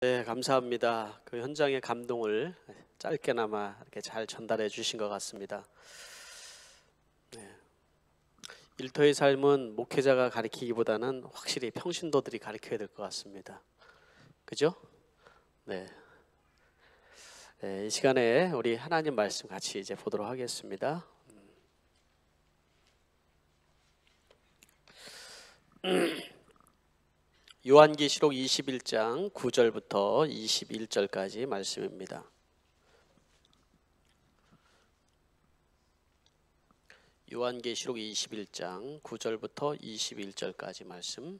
네, 감사합니다. 그 현장의 감동을 짧게나마 이렇게 잘 전달해 주신 것 같습니다. 네, 일터의 삶은 목회자가 가르치기보다는 확실히 평신도들이 가르쳐야 될 것 같습니다. 그죠? 네. 네, 이 시간에 우리 하나님 말씀 같이 이제 보도록 하겠습니다. 요한계시록 21장 9절부터 21절까지 말씀입니다. 요한계시록 21장 9절부터 21절까지 말씀.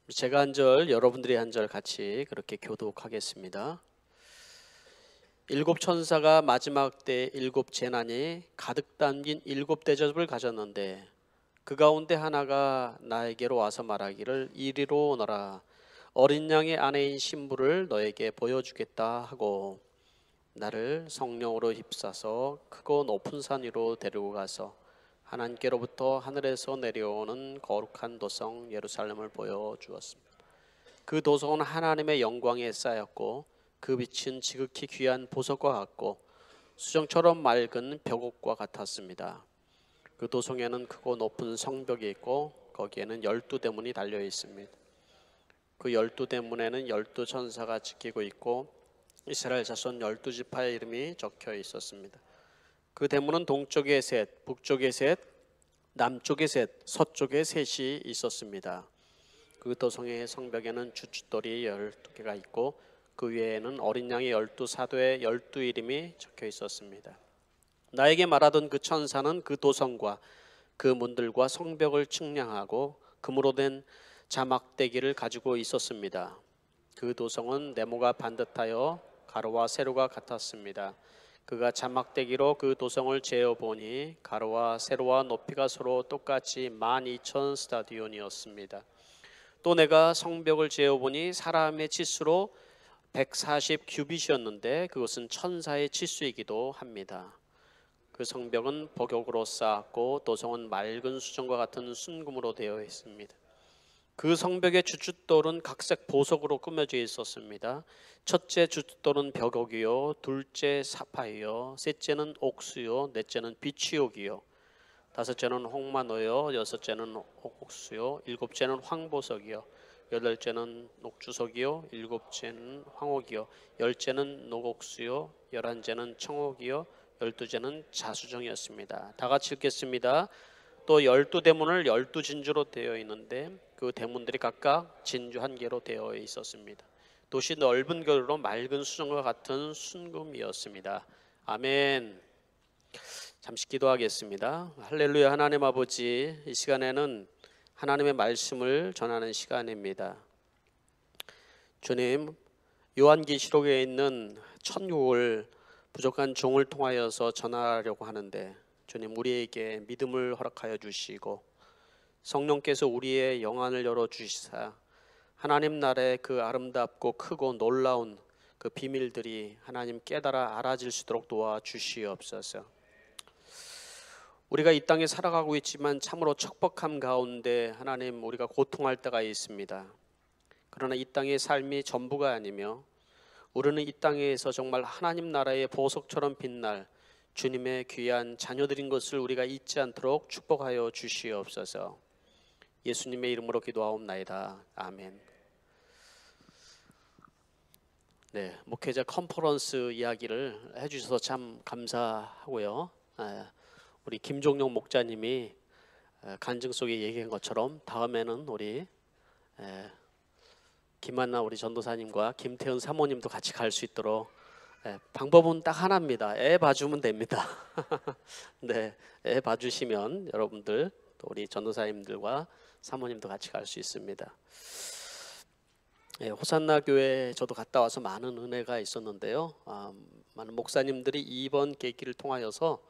제가 한 절, 여러분들이 한 절 같이 그렇게 교독하겠습니다. 일곱 천사가 마지막 때 일곱 재난이 가득 담긴 일곱 대접을 가졌는데 그 가운데 하나가 나에게로 와서 말하기를 이리로 오너라. 어린 양의 아내인 신부를 너에게 보여주겠다 하고 나를 성령으로 휩싸서 크고 높은 산 위로 데리고 가서 하나님께로부터 하늘에서 내려오는 거룩한 도성 예루살렘을 보여주었습니다. 그 도성은 하나님의 영광에 쌓였고 그 빛은 지극히 귀한 보석과 같고 수정처럼 맑은 벽옥과 같았습니다. 그 도성에는 크고 높은 성벽이 있고 거기에는 12대문이 달려 있습니다. 그 12대문에는 12천사가 지키고 있고 이스라엘 자손 12지파의 이름이 적혀 있었습니다. 그 대문은 동쪽에 셋, 북쪽에 셋, 남쪽에 셋, 서쪽에 셋이 있었습니다. 그 도성의 성벽에는 주춧돌이 12개가 있고 그 위에는 어린 양의 12사도의 12이름이 적혀 있었습니다. 나에게 말하던 그 천사는 그 도성과 그 문들과 성벽을 측량하고 금으로 된 자막대기를 가지고 있었습니다. 그 도성은 네모가 반듯하여 가로와 세로가 같았습니다. 그가 자막대기로 그 도성을 재어보니 가로와 세로와 높이가 서로 똑같이 12,000 스타디온이었습니다. 또 내가 성벽을 재어보니 사람의 치수로 140 규빗이었는데 그것은 천사의 치수이기도 합니다. 그 성벽은 복역으로 쌓았고 도성은 맑은 수정과 같은 순금으로 되어 있습니다. 그 성벽의 주춧돌은 각색 보석으로 꾸며져 있었습니다. 첫째 주춧돌은 벽옥이요, 둘째 사파이요, 셋째는 옥수요, 넷째는 비취옥이요, 다섯째는 홍마노요, 여섯째는 옥수요, 일곱째는 황보석이요, 여덟째는 녹주석이요, 일곱째는 황옥이요, 열째는 녹옥수요, 열한째는 청옥이요, 12제는 자수정이었습니다. 다 같이 읽겠습니다. 또 12대문을 12진주로 되어 있는데 그 대문들이 각각 진주 한 개로 되어 있었습니다. 도시 넓은 거리로 맑은 수정과 같은 순금이었습니다. 아멘. 잠시 기도하겠습니다. 할렐루야. 하나님 아버지, 이 시간에는 하나님의 말씀을 전하는 시간입니다. 주님, 요한계시록에 있는 천국을 부족한 종을 통하여서 전하려고 하는데 주님, 우리에게 믿음을 허락하여 주시고 성령께서 우리의 영안을 열어주시사 하나님 나라의 그 아름답고 크고 놀라운 그 비밀들이 하나님 깨달아 알아질 수 있도록 도와주시옵소서. 우리가 이 땅에 살아가고 있지만 참으로 척박함 가운데 하나님 우리가 고통할 때가 있습니다. 그러나 이 땅의 삶이 전부가 아니며 우리는 이 땅에서 정말 하나님 나라의 보석처럼 빛날 주님의 귀한 자녀들인 것을 우리가 잊지 않도록 축복하여 주시옵소서. 예수님의 이름으로 기도하옵나이다. 아멘. 네, 목회자 컨퍼런스 이야기를 해주셔서 참 감사하고요. 우리 김종용 목자님이 간증 속에 얘기한 것처럼 다음에는 우리 김한나 우리 전도사님과 김태현 사모님도 같이 갈 수 있도록 방법은 딱 하나입니다. 애 봐주면 됩니다. 네, 애 봐주시면 여러분들 또 우리 전도사님들과 사모님도 같이 갈 수 있습니다. 호산나 교회 저도 갔다 와서 많은 은혜가 있었는데요. 많은 목사님들이 이번 계기를 통하여서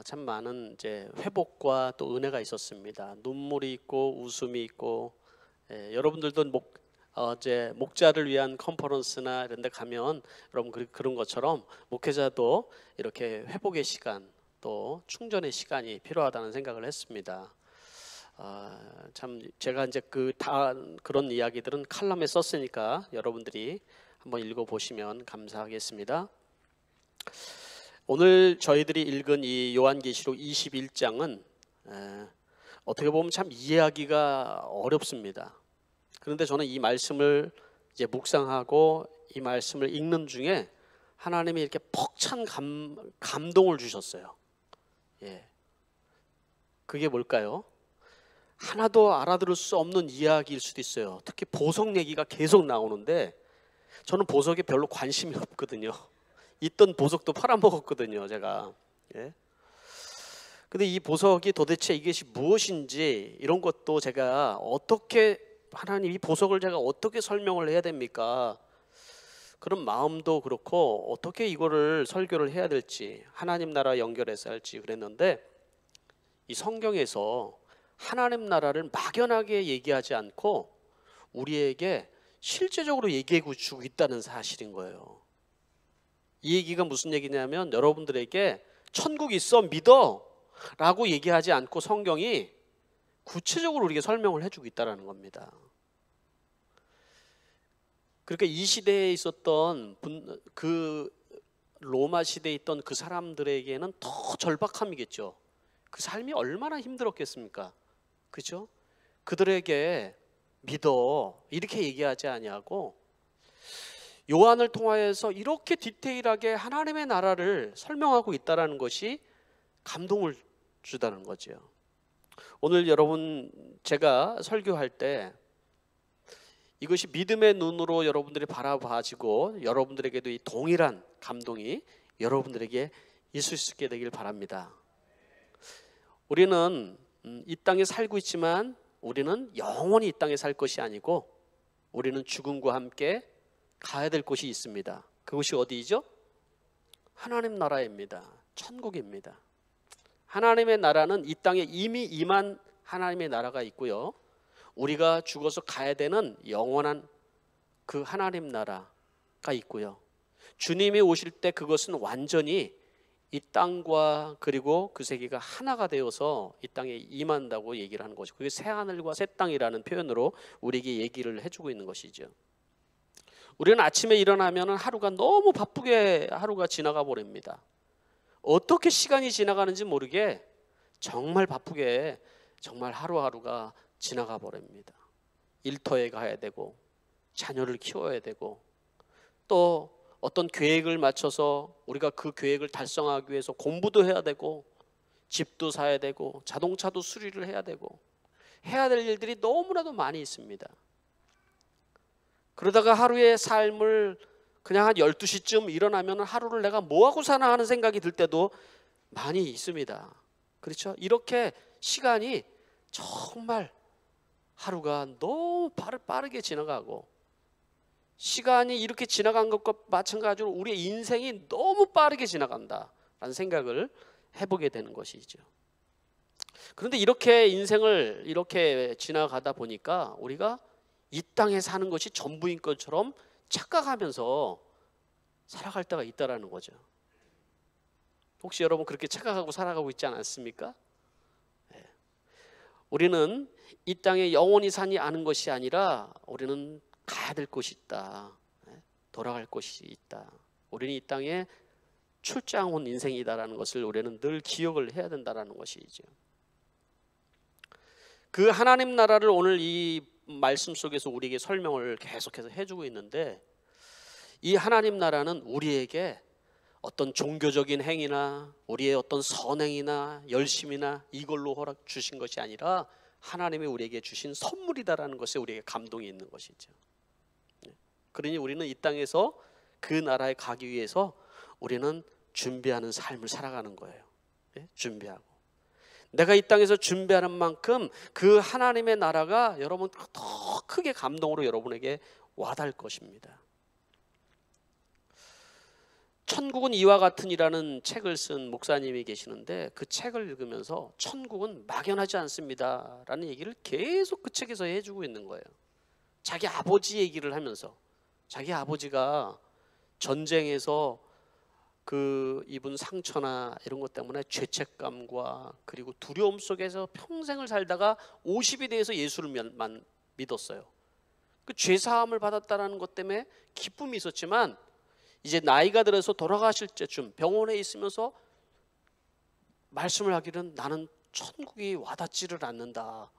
참 많은 이제 회복과 또 은혜가 있었습니다. 눈물이 있고 웃음이 있고 여러분들도 이제 목자를 위한 컨퍼런스나 이런 데 가면 여러분 그런 것처럼 목회자도 이렇게 회복의 시간 또 충전의 시간이 필요하다는 생각을 했습니다. 참 제가 이제 그런 이야기들은 칼럼에 썼으니까 여러분들이 한번 읽어보시면 감사하겠습니다. 오늘 저희들이 읽은 이 요한계시록 21장은 어떻게 보면 참 이해하기가 어렵습니다. 그런데 저는 이 말씀을 이제 묵상하고 이 말씀을 읽는 중에 하나님이 이렇게 벅찬 감동을 주셨어요. 예. 그게 뭘까요? 하나도 알아들을 수 없는 이야기일 수도 있어요. 특히 보석 얘기가 계속 나오는데 저는 보석에 별로 관심이 없거든요. 있던 보석도 팔아먹었거든요, 제가. 예. 근데 이 보석이 도대체 이것이 무엇인지 이런 것도 제가 어떻게 하나님 이 보석을 제가 어떻게 설명을 해야 됩니까? 그런 마음도 그렇고 어떻게 이거를 설교를 해야 될지 하나님 나라 연결해서 할지 그랬는데 이 성경에서 하나님 나라를 막연하게 얘기하지 않고 우리에게 실제적으로 얘기해 주고 있다는 사실인 거예요. 이 얘기가 무슨 얘기냐면 여러분들에게 천국 있어 믿어 라고 얘기하지 않고 성경이 구체적으로 우리에게 설명을 해주고 있다는 겁니다. 그러니까 이 시대에 있었던 그 로마 시대에 있던 그 사람들에게는 더 절박함이겠죠. 그 삶이 얼마나 힘들었겠습니까? 그죠? 그들에게 믿어 이렇게 얘기하지 아니하고 요한을 통하여서 이렇게 디테일하게 하나님의 나라를 설명하고 있다는 것이 감동을 주다는 거죠. 오늘 여러분 제가 설교할 때 이것이 믿음의 눈으로 여러분들이 바라봐지고 여러분들에게도 이 동일한 감동이 여러분들에게 있을 수 있게 되길 바랍니다. 우리는 이 땅에 살고 있지만 우리는 영원히 이 땅에 살 것이 아니고 우리는 죽음과 함께 가야 될 곳이 있습니다. 그곳이 어디죠? 하나님 나라입니다. 천국입니다. 하나님의 나라는 이 땅에 이미 임한 하나님의 나라가 있고요. 우리가 죽어서 가야 되는 영원한 그 하나님 나라가 있고요. 주님이 오실 때 그것은 완전히 이 땅과 그리고 그 세계가 하나가 되어서 이 땅에 임한다고 얘기를 하는 것이고 그게 새하늘과 새 땅이라는 표현으로 우리에게 얘기를 해주고 있는 것이죠. 우리는 아침에 일어나면 하루가 너무 바쁘게 하루가 지나가 버립니다. 어떻게 시간이 지나가는지 모르게 정말 바쁘게 정말 하루하루가 지나가 버립니다. 일터에 가야 되고 자녀를 키워야 되고 또 어떤 계획을 맞춰서 우리가 그 계획을 달성하기 위해서 공부도 해야 되고 집도 사야 되고 자동차도 수리를 해야 되고 해야 될 일들이 너무나도 많이 있습니다. 그러다가 하루의 삶을 그냥 한 12시쯤 일어나면 하루를 내가 뭐하고 사나 하는 생각이 들 때도 많이 있습니다. 그렇죠? 이렇게 시간이 정말 하루가 너무 빠르게 지나가고 시간이 이렇게 지나간 것과 마찬가지로 우리의 인생이 너무 빠르게 지나간다라는 생각을 해보게 되는 것이죠. 그런데 이렇게 인생을 이렇게 지나가다 보니까 우리가 이 땅에 사는 것이 전부인 것처럼 착각하면서 살아갈 때가 있다라는 거죠. 혹시 여러분 그렇게 착각하고 살아가고 있지 않았습니까? 네. 우리는 이 땅에 영원히 사니 않은 것이 아니라 우리는 가야 될 곳이 있다. 돌아갈 곳이 있다. 우리는 이 땅에 출장 온 인생이다라는 것을 우리는 늘 기억을 해야 된다라는 것이죠. 그 하나님 나라를 오늘 이 말씀 속에서 우리에게 설명을 계속해서 해주고 있는데 이 하나님 나라는 우리에게 어떤 종교적인 행위나 우리의 어떤 선행이나 열심이나 이걸로 허락 주신 것이 아니라 하나님이 우리에게 주신 선물이다라는 것에 우리에게 감동이 있는 것이죠. 그러니 우리는 이 땅에서 그 나라에 가기 위해서 우리는 준비하는 삶을 살아가는 거예요. 준비하고 내가 이 땅에서 준비하는 만큼 그 하나님의 나라가 여러분 더 크게 감동으로 여러분에게 와닿을 것입니다. 천국은 이와 같으니라는 책을 쓴 목사님이 계시는데 그 책을 읽으면서 천국은 막연하지 않습니다 라는 얘기를 계속 그 책에서 해주고 있는 거예요. 자기 아버지 얘기를 하면서 자기 아버지가 전쟁에서 그 입은 상처나 이런 것 때문에 죄책감과 그리고 두려움 속에서 평생을 살다가 50이 돼서 예수를 믿었어요. 그 죄사함을 받았다는 것 때문에 기쁨이 있었지만 이제 나이가 들어서 돌아가실 때쯤 병원에 있으면서 말씀을 하기는 나는 천국이 와닿지를 않는다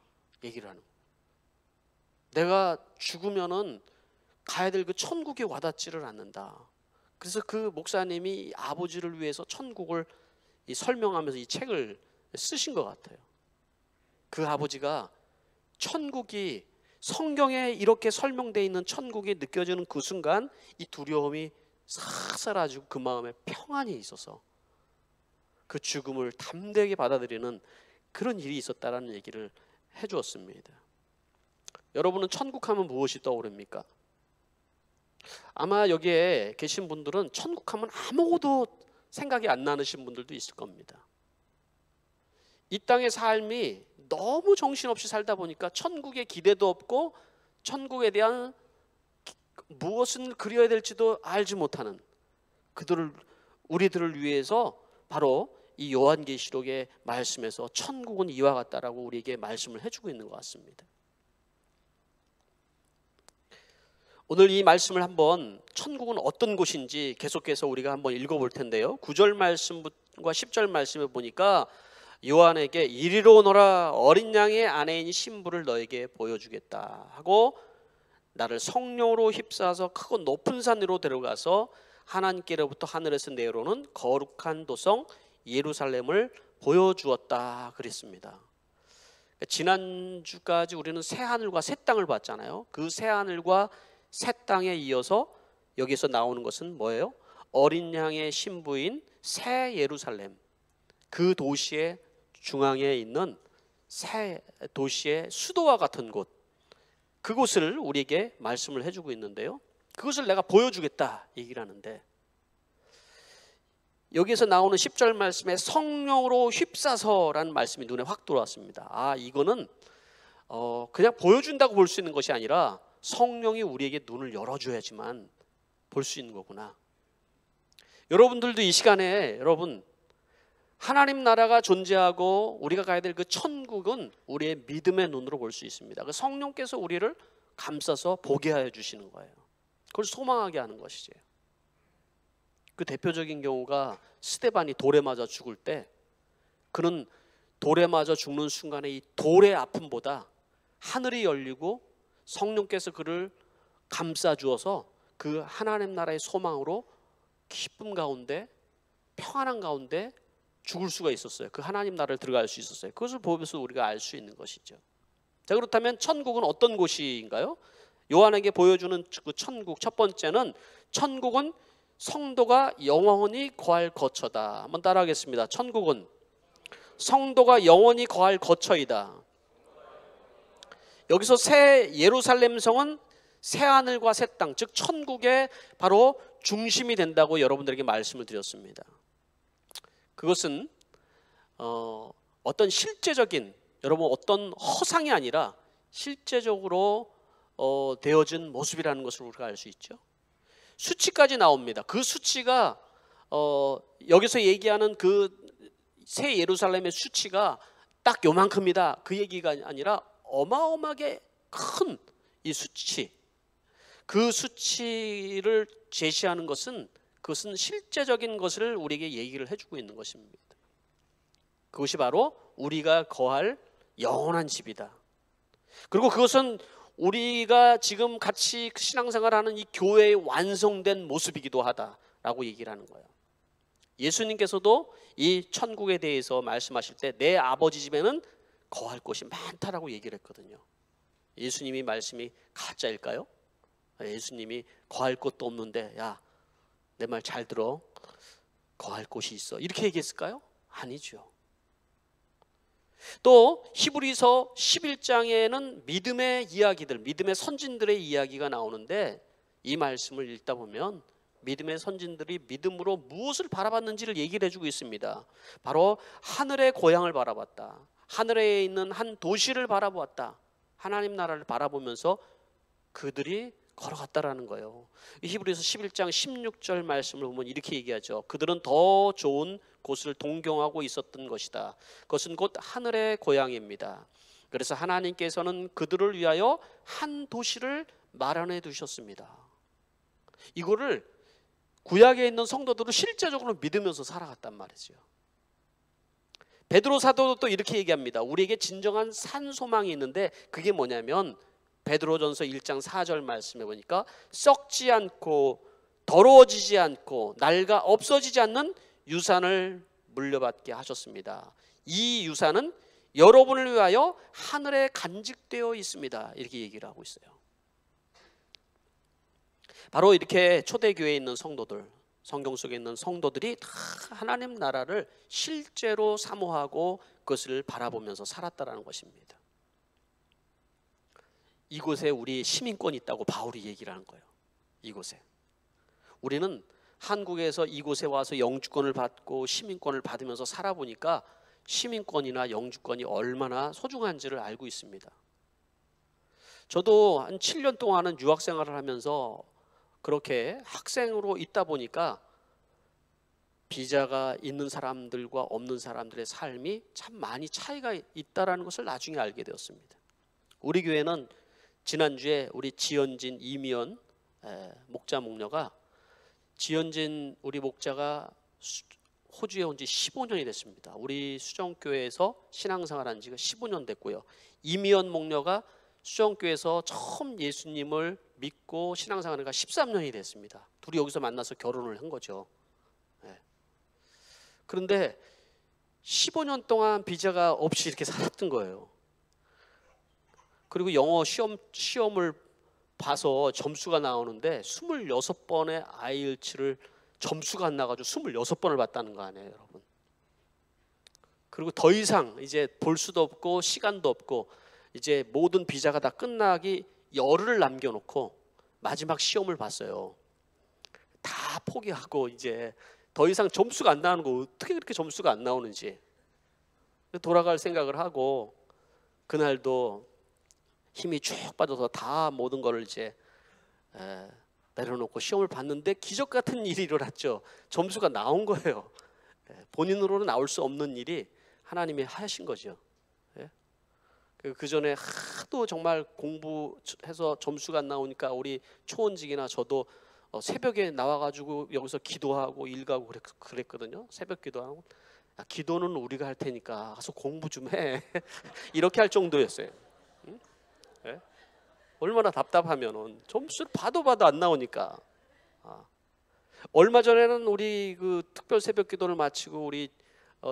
얘기를 하는 거예요. 내가 죽으면은 가야 될 그 천국이 와닿지를 않는다. 그래서 그 목사님이 아버지를 위해서 천국을 설명하면서 이 책을 쓰신 것 같아요. 그 아버지가 천국이 성경에 이렇게 설명되어 있는 천국이 느껴지는 그 순간 이 두려움이 싹 사라지고 그 마음에 평안이 있어서 그 죽음을 담대하게 받아들이는 그런 일이 있었다라는 얘기를 해주었습니다. 여러분은 천국 하면 무엇이 떠오릅니까? 아마 여기에 계신 분들은 천국 하면 아무것도 생각이 안 나시는 분들도 있을 겁니다. 이 땅의 삶이 너무 정신없이 살다 보니까 천국에 기대도 없고 천국에 대한 무엇을 그려야 될지도 알지 못하는 우리들을 위해서 바로 이 요한계시록의 말씀에서 천국은 이와 같다라고 우리에게 말씀을 해주고 있는 것 같습니다. 오늘 이 말씀을 한번 천국은 어떤 곳인지 계속해서 우리가 한번 읽어볼 텐데요. 9절 말씀과 10절 말씀에 보니까 요한에게 이리로 오너라, 어린 양의 아내인 신부를 너에게 보여주겠다 하고 나를 성령으로 휩싸서 크고 높은 산 위로 데려가서 하나님께로부터 하늘에서 내려오는 거룩한 도성 예루살렘을 보여주었다 그랬습니다. 지난주까지 우리는 새 하늘과 새 땅을 봤잖아요. 그 새 하늘과 새 땅에 이어서 여기서 나오는 것은 뭐예요? 어린 양의 신부인 새 예루살렘, 그 도시의 중앙에 있는 새 도시의 수도와 같은 곳, 그곳을 우리에게 말씀을 해주고 있는데요. 그것을 내가 보여주겠다 얘기를 하는데, 여기에서 나오는 10절 말씀에 성령으로 휩싸서라는 말씀이 눈에 확 들어왔습니다. 아, 이거는 그냥 보여준다고 볼 수 있는 것이 아니라 성령이 우리에게 눈을 열어줘야지만 볼 수 있는 거구나. 여러분들도 이 시간에 여러분 하나님 나라가 존재하고 우리가 가야 될 그 천국은 우리의 믿음의 눈으로 볼 수 있습니다. 그 성령께서 우리를 감싸서 보게 하여 주시는 거예요. 그걸 소망하게 하는 것이지. 그 대표적인 경우가 스데반이 돌에 맞아 죽을 때, 그는 돌에 맞아 죽는 순간에 이 돌의 아픔보다 하늘이 열리고 성령께서 그를 감싸 주어서 그 하나님 나라의 소망으로 기쁨 가운데 평안한 가운데 죽을 수가 있었어요. 그 하나님 나라를 들어갈 수 있었어요. 그것을 보면서 우리가 알 수 있는 것이죠. 자, 그렇다면 천국은 어떤 곳인가요? 요한에게 보여주는 그 천국, 첫 번째는 천국은 성도가 영원히 거할 거처다. 한번 따라하겠습니다. 천국은 성도가 영원히 거할 거처이다. 여기서 새 예루살렘 성은 새 하늘과 새 땅, 즉 천국의 바로 중심이 된다고 여러분들에게 말씀을 드렸습니다. 그것은 어떤 실제적인, 여러분 어떤 허상이 아니라 실제적으로 되어진 모습이라는 것을 우리가 알 수 있죠. 수치까지 나옵니다. 그 수치가 여기서 얘기하는 그 새 예루살렘의 수치가 딱 요만큼이다 그 얘기가 아니라 어마어마하게 큰 이 수치, 그 수치를 제시하는 것은 그것은 실제적인 것을 우리에게 얘기를 해주고 있는 것입니다. 그것이 바로 우리가 거할 영원한 집이다. 그리고 그것은 우리가 지금 같이 신앙생활하는 이 교회의 완성된 모습이기도 하다라고 얘기를 하는 거예요. 예수님께서도 이 천국에 대해서 말씀하실 때 내 아버지 집에는 거할 곳이 많다라고 얘기를 했거든요. 예수님이 말씀이 가짜일까요? 예수님이 거할 곳도 없는데 야, 내 말 잘 들어, 거할 곳이 있어, 이렇게 얘기했을까요? 아니죠. 또 히브리서 11장에는 믿음의 이야기들, 믿음의 선진들의 이야기가 나오는데 이 말씀을 읽다 보면 믿음의 선진들이 믿음으로 무엇을 바라봤는지를 얘기를 해주고 있습니다. 바로 하늘의 고향을 바라봤다. 하늘에 있는 한 도시를 바라보았다. 하나님 나라를 바라보면서 그들이 걸어갔다라는 거예요. 히브리서 11장 16절 말씀을 보면 이렇게 얘기하죠. 그들은 더 좋은 곳을 동경하고 있었던 것이다. 그것은 곧 하늘의 고향입니다. 그래서 하나님께서는 그들을 위하여 한 도시를 마련해 두셨습니다. 이거를 구약에 있는 성도들은 실제적으로 믿으면서 살아갔단 말이죠. 베드로 사도도 또 이렇게 얘기합니다. 우리에게 진정한 산 소망이 있는데 그게 뭐냐면 베드로전서 1장 4절 말씀해 보니까 썩지 않고 더러워지지 않고 낡아 없어지지 않는 유산을 물려받게 하셨습니다. 이 유산은 여러분을 위하여 하늘에 간직되어 있습니다. 이렇게 얘기를 하고 있어요. 바로 이렇게 초대교회에 있는 성도들, 성경 속에 있는 성도들이 다 하나님 나라를 실제로 사모하고 그것을 바라보면서 살았다라는 것입니다. 이곳에 우리 시민권이 있다고 바울이 얘기를 하는 거예요. 이곳에 우리는 한국에서 이곳에 와서 영주권을 받고 시민권을 받으면서 살아보니까 시민권이나 영주권이 얼마나 소중한지를 알고 있습니다. 저도 한 7년 동안은 유학 생활을 하면서 그렇게 학생으로 있다 보니까 비자가 있는 사람들과 없는 사람들의 삶이 참 많이 차이가 있다는 것을 나중에 알게 되었습니다. 우리 교회는 지난주에 우리 지연진 이미연 목자 목녀가, 지연진 우리 목자가 호주에 온 지 15년이 됐습니다. 우리 수정교회에서 신앙생활 한 지가 15년 됐고요. 이미연 목녀가 수정교회에서 처음 예수님을 믿고 신앙생활을 한 13년이 됐습니다. 둘이 여기서 만나서 결혼을 한 거죠. 그런데 15년 동안 비자가 없이 이렇게 살았던 거예요. 그리고 영어 시험을 봐서 점수가 나오는데 26번의 IELTS를 점수가 안 나가지고 26번을 봤다는 거 아니에요, 여러분. 그리고 더 이상 이제 볼 수도 없고 시간도 없고 이제 모든 비자가 다 끝나기 열흘을 남겨놓고 마지막 시험을 봤어요. 다 포기하고 이제 더 이상 점수가 안 나오는 거, 어떻게 그렇게 점수가 안 나오는지 돌아갈 생각을 하고, 그날도 힘이 쭉 빠져서 다 모든 걸 이제 내려놓고 시험을 봤는데 기적 같은 일이 일어났죠. 점수가 나온 거예요. 본인으로는 나올 수 없는 일이 하나님이 하신 거죠. 그 전에 하도 정말 공부해서 점수가 안 나오니까 우리 초원직이나 저도 새벽에 나와가지고 여기서 기도하고 일 가고 그랬거든요. 새벽 기도하고, 야, 기도는 우리가 할 테니까 가서 공부 좀 해. 이렇게 할 정도였어요. 응? 네? 얼마나 답답하면은 점수를 봐도 안 나오니까. 얼마 전에는 우리 그 특별 새벽 기도를 마치고 우리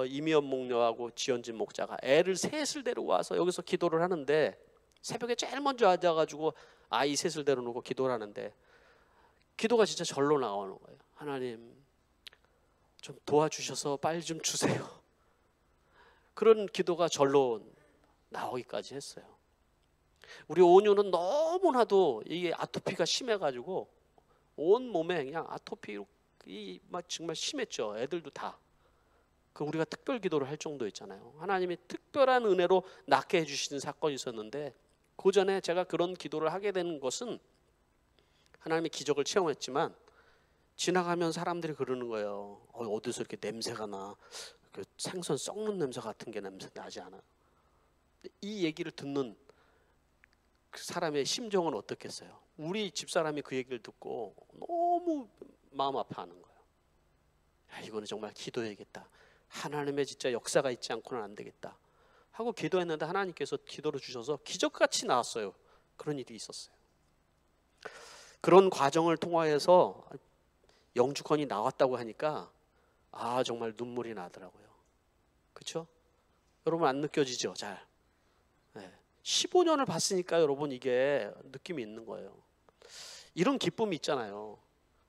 이미연 목녀하고 지연진 목자가 애를 셋을 데리고 와서 여기서 기도를 하는데, 새벽에 제일 먼저 앉아가지고 아이 셋을 데려놓고 기도를 하는데 기도가 진짜 절로 나오는 거예요. 하나님 좀 도와주셔서 빨리 좀 주세요. 그런 기도가 절로 나오기까지 했어요. 우리 온유는 너무나도 이게 아토피가 심해가지고 온 몸에 그냥 아토피 막 정말 심했죠. 애들도 다. 그 우리가 특별 기도를 할 정도 있잖아요. 하나님이 특별한 은혜로 낫게 해주시는 사건이 있었는데, 그 전에 제가 그런 기도를 하게 되는 것은 하나님의 기적을 체험했지만 지나가면 사람들이 그러는 거예요. 어디서 이렇게 냄새가 나? 그 생선 썩는 냄새 같은 게 냄새 나지 않아? 이 얘기를 듣는 그 사람의 심정은 어떻겠어요? 우리 집사람이 그 얘기를 듣고 너무 마음 아파하는 거예요. 야, 이거는 정말 기도해야겠다. 하나님의 진짜 역사가 있지 않고는 안 되겠다 하고 기도했는데 하나님께서 기도를 주셔서 기적같이 나왔어요. 그런 일이 있었어요. 그런 과정을 통하여서 영주권이 나왔다고 하니까 정말 눈물이 나더라고요. 그렇죠? 여러분 안 느껴지죠? 잘. 15년을 봤으니까 여러분 이게 느낌이 있는 거예요. 이런 기쁨이 있잖아요.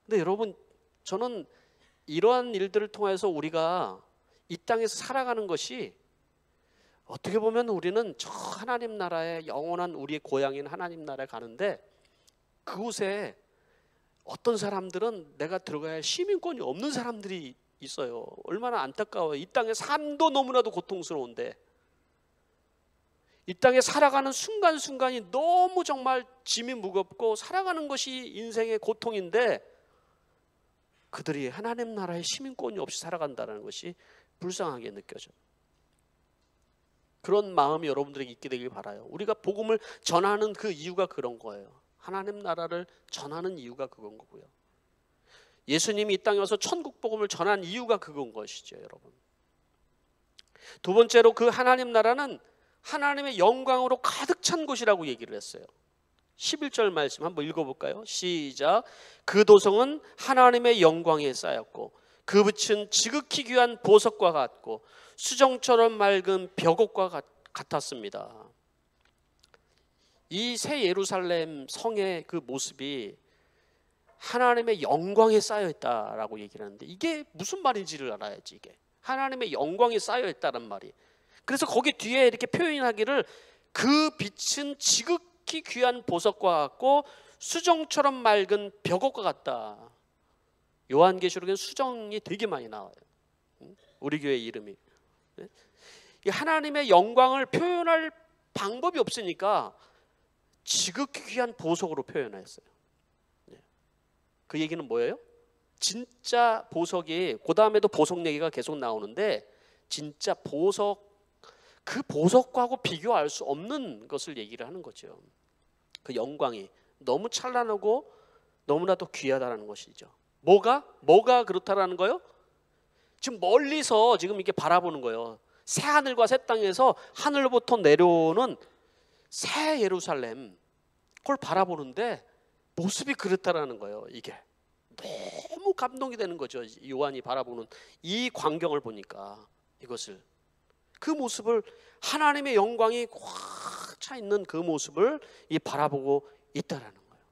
근데 여러분, 저는 이러한 일들을 통해서 우리가 이 땅에서 살아가는 것이 어떻게 보면 우리는 저 하나님 나라의 영원한 우리의 고향인 하나님 나라에 가는데, 그곳에 어떤 사람들은 내가 들어가야 할 시민권이 없는 사람들이 있어요. 얼마나 안타까워요. 이 땅의 삶도 너무나도 고통스러운데 이 땅에 살아가는 순간순간이 너무 정말 짐이 무겁고 살아가는 것이 인생의 고통인데 그들이 하나님 나라의 시민권이 없이 살아간다는 것이 불쌍하게 느껴져요. 그런 마음이 여러분들에게 있게 되길 바라요. 우리가 복음을 전하는 그 이유가 그런 거예요. 하나님 나라를 전하는 이유가 그건 거고요. 예수님이 이 땅에 와서 천국 복음을 전한 이유가 그건 것이죠, 여러분. 두 번째로 그 하나님 나라는 하나님의 영광으로 가득 찬 곳이라고 얘기를 했어요. 11절 말씀 한번 읽어볼까요? 시작. 그 도성은 하나님의 영광에 쌓였고 그 붓은 지극히 귀한 보석과 같고 수정처럼 맑은 벽옥과 같았습니다. 이 새 예루살렘 성의 그 모습이 하나님의 영광에 쌓여있다라고 얘기를 하는데 이게 무슨 말인지를 알아야지. 이게 하나님의 영광에 쌓여있다는 말이. 그래서 거기 뒤에 이렇게 표현하기를 그 빛은 지극히 귀한 보석과 같고 수정처럼 맑은 벽옥과 같다. 요한계시록에는 수정이 되게 많이 나와요. 우리 교회 이름이. 하나님의 영광을 표현할 방법이 없으니까 지극히 귀한 보석으로 표현했어요. 그 얘기는 뭐예요? 진짜 보석이, 그 다음에도 보석 얘기가 계속 나오는데 진짜 보석, 그 보석과하고 비교할 수 없는 것을 얘기를 하는 거죠. 그 영광이 너무 찬란하고 너무나도 귀하다는 것이죠. 뭐가 그렇다라는 거요? 지금 멀리서 지금 이렇게 바라보는 거예요. 새 하늘과 새 땅에서 하늘로부터 내려오는 새 예루살렘, 그걸 바라보는데 모습이 그렇다라는 거예요. 이게 너무 감동이 되는 거죠. 요한이 바라보는 이 광경을 보니까 이것을, 그 모습을, 하나님의 영광이 꽉 차 있는 그 모습을 바라보고 있다라는 거예요.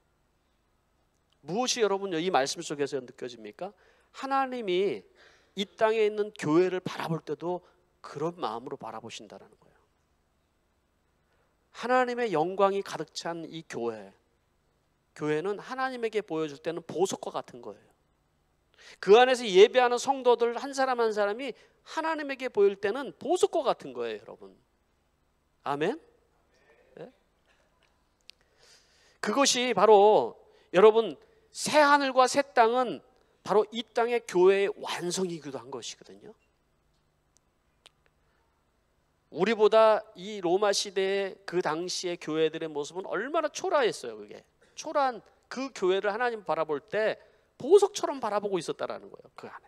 무엇이 여러분 이 말씀 속에서 느껴집니까? 하나님이 이 땅에 있는 교회를 바라볼 때도 그런 마음으로 바라보신다라는 거예요. 하나님의 영광이 가득 찬 이 교회는 하나님에게 보여줄 때는 보석과 같은 거예요. 그 안에서 예배하는 성도들 한 사람 한 사람이 하나님에게 보일 때는 보석과 같은 거예요, 여러분. 아멘? 네? 그것이 바로 여러분 새 하늘과 새 땅은 바로 이 땅의 교회의 완성이기도 한 것이거든요. 우리보다 이 로마 시대의 그 당시의 교회들의 모습은 얼마나 초라했어요. 그게 초라한 그 교회를 하나님 바라볼 때 보석처럼 바라보고 있었다라는 거예요. 그 안에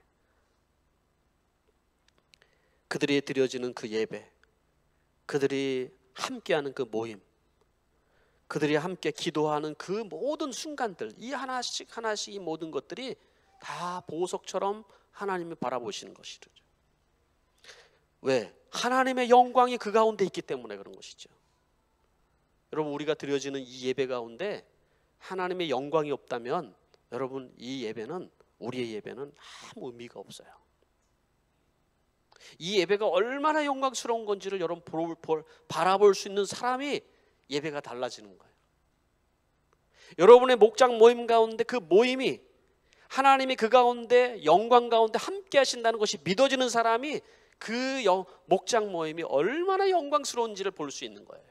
그들이 드려지는 그 예배, 그들이 함께하는 그 모임, 그들이 함께 기도하는 그 모든 순간들, 이 하나씩 이 모든 것들이 다 보석처럼 하나님이 바라보시는 것이죠. 왜? 하나님의 영광이 그 가운데 있기 때문에 그런 것이죠. 여러분, 우리가 드려지는 이 예배 가운데 하나님의 영광이 없다면 여러분 이 예배는, 우리의 예배는 아무 의미가 없어요. 이 예배가 얼마나 영광스러운 건지를 여러분 바라볼 수 있는 사람이 예배가 달라지는 거예요. 여러분의 목장 모임 가운데 그 모임이 하나님이 그 가운데 영광 가운데 함께 하신다는 것이 믿어지는 사람이 그 목장 모임이 얼마나 영광스러운지를 볼 수 있는 거예요.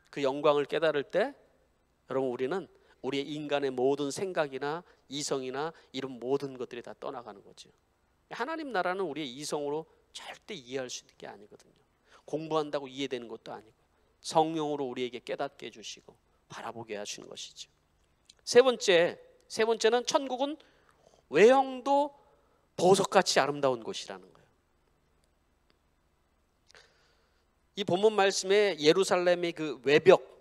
그 영광을 깨달을 때 여러분 우리는 우리의 인간의 모든 생각이나 이성이나 이런 모든 것들이 다 떠나가는 거죠. 하나님 나라는 우리의 이성으로 절대 이해할 수 있는 게 아니거든요. 공부한다고 이해되는 것도 아니고 성령으로 우리에게 깨닫게 해주시고 바라보게 하시는 것이죠. 세 번째는 천국은 외형도 보석같이 아름다운 곳이라는 거예요. 이 본문 말씀에 예루살렘의 그 외벽,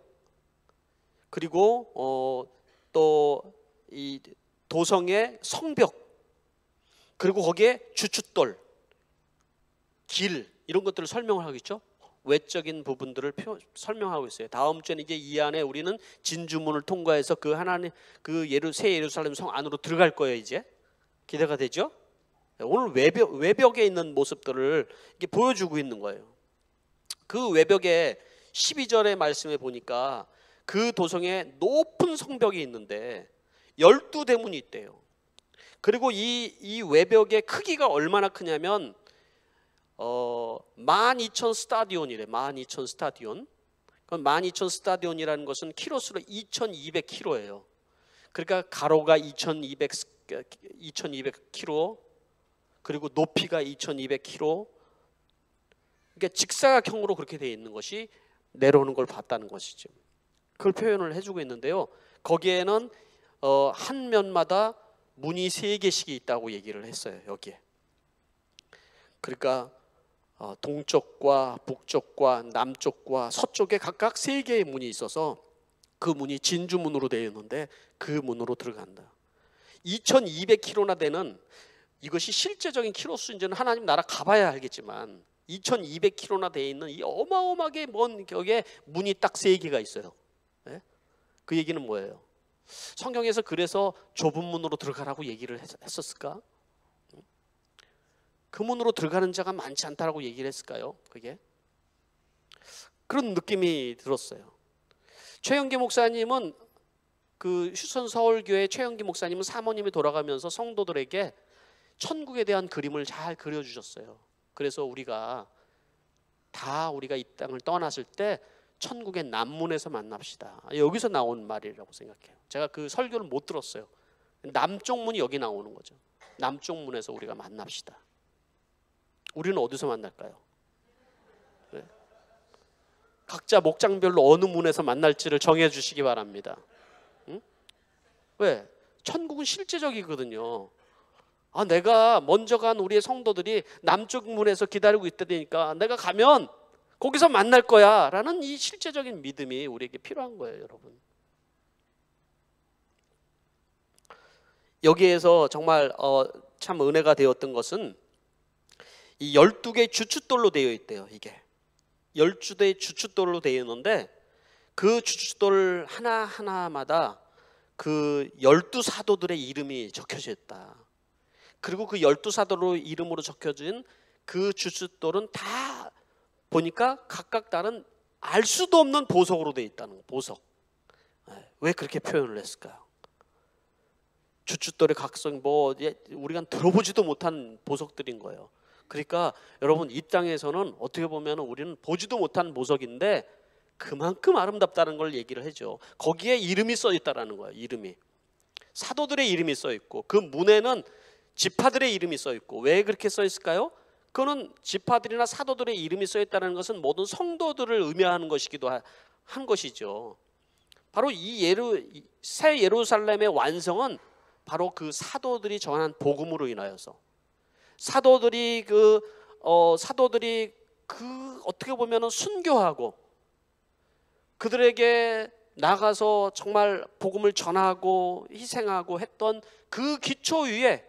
그리고 또 이 도성의 성벽, 그리고 거기에 주춧돌, 길, 이런 것들을 설명을 하겠죠. 외적인 부분들을 설명하고 있어요. 다음 주에는 이제 이 안에 우리는 진주문을 통과해서 그 하나님 그 새 예루살렘 성 안으로 들어갈 거예요. 이제 기대가 되죠. 오늘 외벽에 있는 모습들을 이렇게 보여주고 있는 거예요. 그 외벽에 12절의 말씀에 보니까 그 도성에 높은 성벽이 있는데 12대문이 있대요. 그리고 이 외벽의 크기가 얼마나 크냐면 12,000 스타디온이래. 12,000 스타디온. 그럼 12,000 스타디온이라는 것은 키로수로 2,200km예요. 그러니까 가로가 2,200km, 그리고 높이가 2,200km. 그러니까 직사각형으로 그렇게 되어 있는 것이 내려오는 걸 봤다는 것이죠. 그걸 표현을 해주고 있는데요. 거기에는 한 면마다 문이 3개씩이 있다고 얘기를 했어요. 여기에. 그러니까 동쪽과 북쪽과 남쪽과 서쪽에 각각 3개의 문이 있어서 그 문이 진주문으로 되어 있는데 그 문으로 들어간다. 2,200km나 되는, 이것이 실제적인 키로수인지는 하나님 나라 가봐야 알겠지만 2,200km나 되어 있는 이 어마어마하게 먼 격에 문이 딱 3개가 있어요. 네? 그 얘기는 뭐예요? 성경에서 그래서 좁은 문으로 들어가라고 얘기를 했었을까? 그 문으로 들어가는 자가 많지 않다라고 얘기를 했을까요? 그게 그런 느낌이 들었어요. 최영기 목사님은, 그 휴선 서울교회 최영기 목사님은 사모님이 돌아가면서 성도들에게 천국에 대한 그림을 잘 그려주셨어요. 그래서 우리가 이 땅을 떠났을 때 천국의 남문에서 만납시다. 여기서 나온 말이라고 생각해요. 제가 그 설교를 못 들었어요. 남쪽 문이 여기 나오는 거죠. 남쪽 문에서 우리가 만납시다. 우리는 어디서 만날까요? 네. 각자 목장별로 어느 문에서 만날지를 정해 주시기 바랍니다. 응? 왜? 천국은 실제적이거든요. 내가 먼저 간 우리의 성도들이 남쪽 문에서 기다리고 있다니까 내가 가면 거기서 만날 거야 라는 이 실제적인 믿음이 우리에게 필요한 거예요, 여러분. 여기에서 정말 참 은혜가 되었던 것은 이 12개의 주춧돌로 되어 있대요. 이게 12개의 주춧돌로 되어 있는데 그 주춧돌 하나하나마다 그 12사도들의 이름이 적혀져 있다. 그리고 그 12사도로 이름으로 적혀진 그 주춧돌은 다 보니까 각각 다른 알 수도 없는 보석으로 되어 있다는 거. 보석. 왜 그렇게 표현을 했을까요? 주춧돌의 각성, 우리가 들어보지도 못한 보석들인 거예요. 그러니까 여러분, 이 땅에서는 어떻게 보면 우리는 보지도 못한 보석인데 그만큼 아름답다는 걸 얘기를 해줘. 거기에 이름이 써 있다라는 거예요. 이름이. 사도들의 이름이 써 있고 그 문에는 지파들의 이름이 써 있고. 왜 그렇게 써 있을까요? 그거는 지파들이나 사도들의 이름이 써 있다는 것은 모든 성도들을 의미하는 것이기도 한 것이죠. 바로 이 새 예루살렘의 완성은 바로 그 사도들이 전한 복음으로 인하여서, 사도들이 어떻게 보면은 순교하고 그들에게 나가서 정말 복음을 전하고 희생하고 했던 그 기초 위에,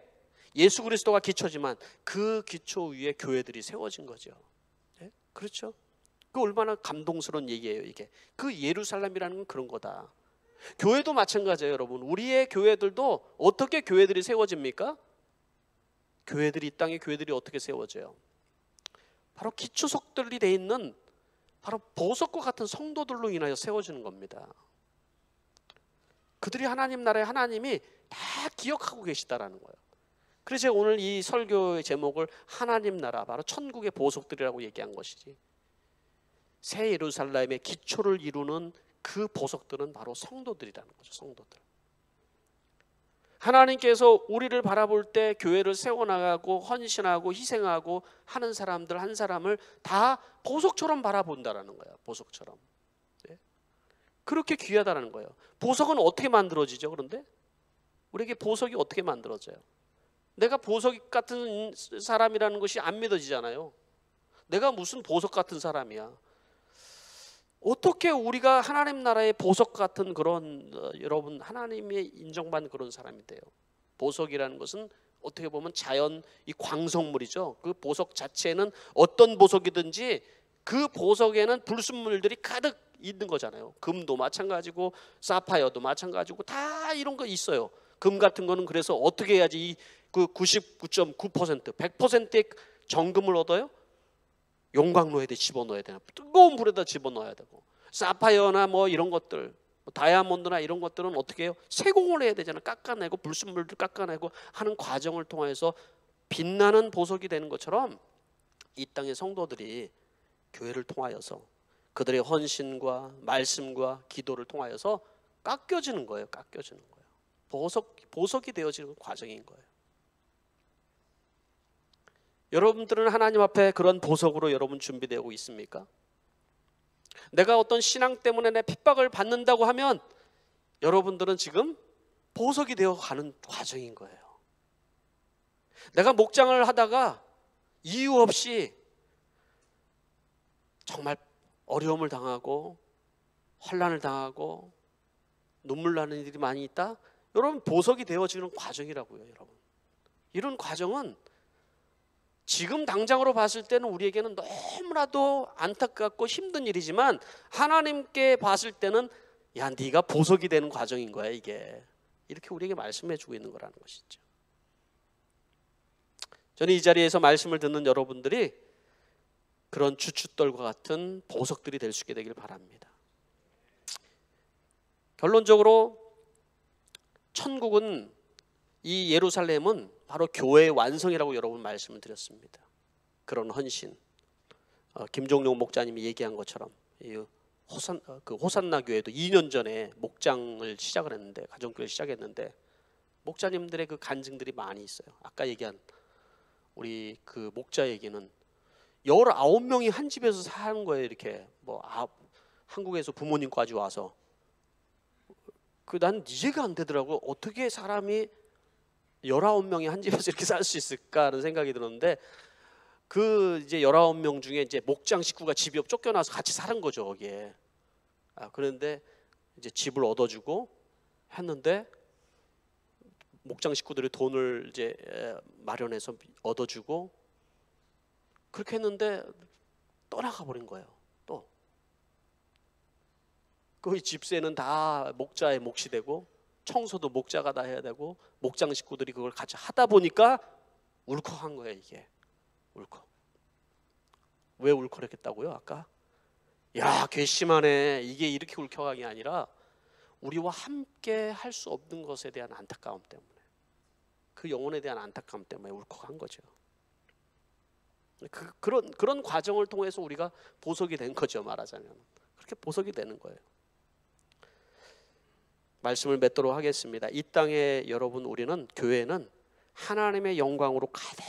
예수 그리스도가 기초지만 그 기초 위에 교회들이 세워진 거죠. 네? 그렇죠? 그 얼마나 감동스러운 얘기예요, 이게. 그 예루살렘이라는 건 그런 거다. 교회도 마찬가지예요, 여러분. 우리의 교회들도 어떻게 교회들이 세워집니까? 이 땅의 교회들이 어떻게 세워져요? 바로 기초석들이 돼 있는 바로 보석과 같은 성도들로 인하여 세워지는 겁니다. 그들이 하나님 나라의 하나님이 다 기억하고 계시다라는 거예요. 그래서 제가 오늘 이 설교의 제목을 하나님 나라, 바로 천국의 보석들이라고 얘기한 것이지. 새 예루살렘의 기초를 이루는 그 보석들은 바로 성도들이라는 거죠. 성도들. 하나님께서 우리를 바라볼 때 교회를 세워나가고 헌신하고 희생하고 하는 사람들 한 사람을 다 보석처럼 바라본다라는 거예요. 보석처럼. 네? 그렇게 귀하다는 거예요. 보석은 어떻게 만들어지죠? 그런데 우리에게 보석이 어떻게 만들어져요? 내가 보석 같은 사람이라는 것이 안 믿어지잖아요. 내가 무슨 보석 같은 사람이야? 어떻게 우리가 하나님 나라의 보석 같은 그런 여러분, 하나님의 인정받는 그런 사람이 돼요? 보석이라는 것은 어떻게 보면 자연, 이 광석물이죠. 그 보석 자체는 어떤 보석이든지 그 보석에는 불순물들이 가득 있는 거잖아요. 금도 마찬가지고 사파이어도 마찬가지고 다 이런 거 있어요. 금 같은 거는 그래서 어떻게 해야지 그 99.9%, 100%의 정금을 얻어요? 용광로에 집어넣어야 되나, 뜨거운 불에다 집어넣어야 되고, 사파이어나 이런 것들, 다이아몬드나 이런 것들은 어떻게 해요? 세공을 해야 되잖아요. 깎아내고 불순물들 깎아내고 하는 과정을 통해서 빛나는 보석이 되는 것처럼 이 땅의 성도들이 교회를 통하여서 그들의 헌신과 말씀과 기도를 통하여서 깎여지는 거예요. 깎여지는 거예요. 보석이 되어지는 과정인 거예요. 여러분들은 하나님 앞에 그런 보석으로 여러분 준비되고 있습니까? 내가 어떤 신앙 때문에 내 핍박을 받는다고 하면 여러분들은 지금 보석이 되어 가는 과정인 거예요. 내가 목장을 하다가 이유 없이 정말 어려움을 당하고 환난을 당하고 눈물 나는 일이 많이 있다? 여러분, 보석이 되어지는 과정이라고요. 여러분, 이런 과정은 지금 당장으로 봤을 때는 우리에게는 너무나도 안타깝고 힘든 일이지만 하나님께 봤을 때는 야, 네가 보석이 되는 과정인 거야 이게. 이렇게 우리에게 말씀해 주고 있는 거라는 것이죠. 저는 이 자리에서 말씀을 듣는 여러분들이 그런 주춧돌과 같은 보석들이 될 수 있게 되길 바랍니다. 결론적으로 천국은, 이 예루살렘은 바로 교회의 완성이라고 여러분 말씀을 드렸습니다. 그런 헌신, 김종용 목자님이 얘기한 것처럼 호산나 교회도 2년 전에 목장을 시작을 했는데, 가정교회를 시작했는데 목자님들의 그 간증들이 많이 있어요. 아까 얘기한 우리 그 목자 얘기는 19명이 한 집에서 사는 거예요. 이렇게 한국에서 부모님까지 와서. 난 이해가 안 되더라고. 어떻게 사람이 19명이 한 집에서 이렇게 살 수 있을까 하는 생각이 들었는데, 그 이제 19명 중에 이제 목장 식구가 집이 쫓겨나서 같이 사는 거죠, 거기에. 그런데 이제 집을 얻어주고 했는데 목장 식구들이 돈을 이제 마련해서 얻어주고 그렇게 했는데 떠나가 버린 거예요. 또 그 집세는 다 목자의 몫이 되고 청소도 목자가 다 해야 되고 목장 식구들이 그걸 같이 하다 보니까 울컥한 거예요. 이게 울컥. 왜 울컥했다고요? 아까 야, 괘씸하네. 이게 이렇게 울컥한 게 아니라 우리와 함께 할 수 없는 것에 대한 안타까움 때문에, 그 영혼에 대한 안타까움 때문에 울컥한 거죠. 그런 과정을 통해서 우리가 보석이 된 거죠. 말하자면 그렇게 보석이 되는 거예요. 말씀을 맺도록 하겠습니다. 이 땅에 여러분, 우리는, 교회는 하나님의 영광으로 가득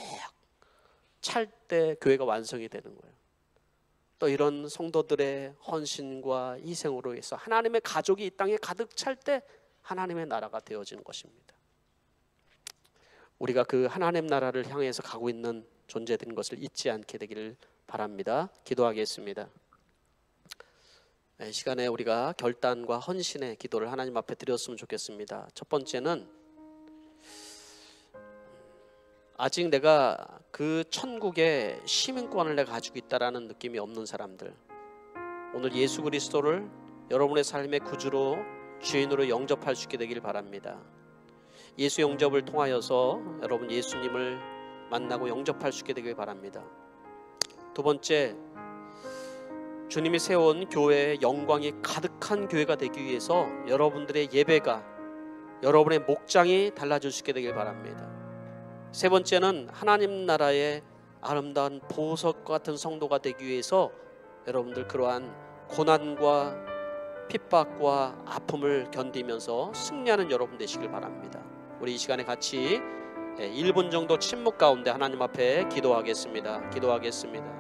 찰 때 교회가 완성이 되는 거예요. 또 이런 성도들의 헌신과 희생으로 해서 하나님의 가족이 이 땅에 가득 찰 때 하나님의 나라가 되어지는 것입니다. 우리가 그 하나님 나라를 향해서 가고 있는 존재된 것을 잊지 않게 되기를 바랍니다. 기도하겠습니다. 이 시간에 우리가 결단과 헌신의 기도를 하나님 앞에 드렸으면 좋겠습니다. 첫 번째는 아직 내가 그 천국의 시민권을 내가 가지고 있다라는 느낌이 없는 사람들, 오늘 예수 그리스도를 여러분의 삶의 구주로, 주인으로 영접할 수 있게 되길 바랍니다. 예수 영접을 통하여서 여러분 예수님을 만나고 영접할 수 있게 되길 바랍니다. 두 번째, 주님이 세운 교회의 영광이 가득한 교회가 되기 위해서 여러분들의 예배가, 여러분의 목장이 달라질 수 있게 되길 바랍니다. 세 번째는 하나님 나라의 아름다운 보석 같은 성도가 되기 위해서 여러분들 그러한 고난과 핍박과 아픔을 견디면서 승리하는 여러분 되시길 바랍니다. 우리 이 시간에 같이 1분 정도 침묵 가운데 하나님 앞에 기도하겠습니다. 기도하겠습니다.